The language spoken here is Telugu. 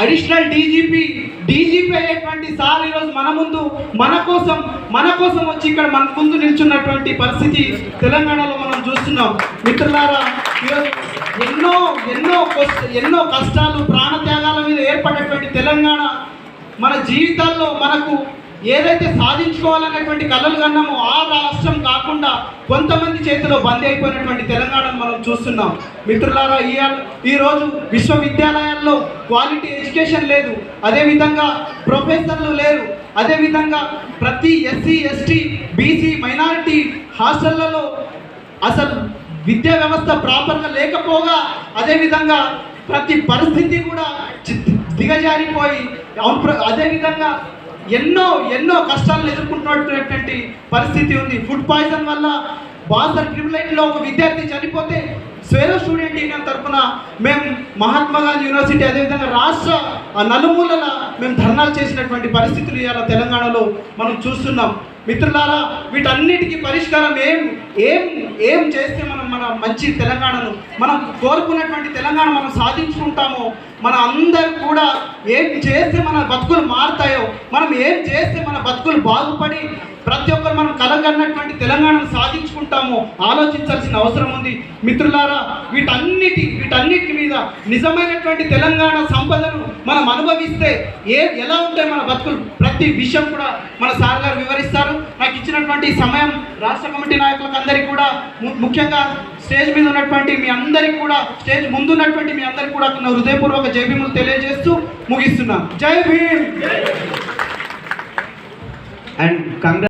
అడిషనల్ డీజీపీ అయ్యేటువంటి సార్ ఈరోజు మన కోసం వచ్చి ఇక్కడ మన ముందు నిల్చున్నటువంటి పరిస్థితి తెలంగాణలో మనం చూస్తున్నాం. మిత్రులారా, ఈరోజు ఎన్నో కష్టాలు ప్రాణత్యాగాల మీద ఏర్పడేటువంటి తెలంగాణ మన జీవితాల్లో మనకు ఏదైతే సాధించుకోవాలనేటువంటి కలలు కన్నామో ఆ రాష్ట్రం కాకుండా కొంతమంది చేతిలో బందీ అయిపోయినటువంటి తెలంగాణను మనం చూస్తున్నాం. మిత్రులారా, ఈరోజు విశ్వవిద్యాలయాల్లో క్వాలిటీ ఎడ్యుకేషన్ లేదు, అదేవిధంగా ప్రొఫెసర్లు లేరు, అదేవిధంగా ప్రతి ఎస్సీ ఎస్టీ బీసీ మైనారిటీ హాస్టళ్లలో అసలు విద్యా వ్యవస్థ ప్రాపర్గా లేకపోగా అదేవిధంగా ప్రతి పరిస్థితి కూడా దిగజారిపోయి అదేవిధంగా ఎన్నో కష్టాలను ఎదుర్కొంటున్నటువంటి పరిస్థితి ఉంది. ఫుడ్ పాయిజన్ వల్ల బాసర్ ట్రిబ్యులైట్లో ఒక విద్యార్థి చనిపోతే స్వేరో స్టూడెంట్ యూనియన్ తరఫున మేము మహాత్మా గాంధీ యూనివర్సిటీ అదేవిధంగా రాష్ట్ర నలుమూలల మేము ధర్నాలు చేసినటువంటి పరిస్థితులు ఇవాళ తెలంగాణలో మనం చూస్తున్నాం. మిత్రులారా, వీటన్నిటికీ పరిష్కారం ఏం చేస్తే మన మంచి తెలంగాణను మనం కోరుకున్నటువంటి తెలంగాణ మనం సాధించుకుంటామో, మన అందరూ కూడా ఏం చేస్తే మన బతుకులు మారుతాయో, మనం ఏం చేస్తే మన బతుకులు బాగుపడి ప్రతి ఒక్కరు మనం కలగన్నటువంటి తెలంగాణను సాధించుకుంటామో ఆలోచించాల్సిన అవసరం ఉంది. మిత్రులారా, వీటన్నిటి మీద నిజమైనటువంటి తెలంగాణ సంపదను మనం అనుభవిస్తే ఎలా ఉంటాయి మన బతుకులు ప్రతి విషయం కూడా మన సార్ గారు వివరిస్తారు. నాకు ఇచ్చినటువంటి సమయం రాష్ట్ర కమిటీ నాయకులకు అందరికీ కూడా, ముఖ్యంగా స్టేజ్ మీద ఉన్నటువంటి మీ అందరికీ కూడా, స్టేజ్ ముందున్నటువంటి మీ అందరికీ కూడా నా హృదయపూర్వక జై భీములు తెలియజేస్తూ ముగిస్తున్నాను. జై భీమ్. అండ్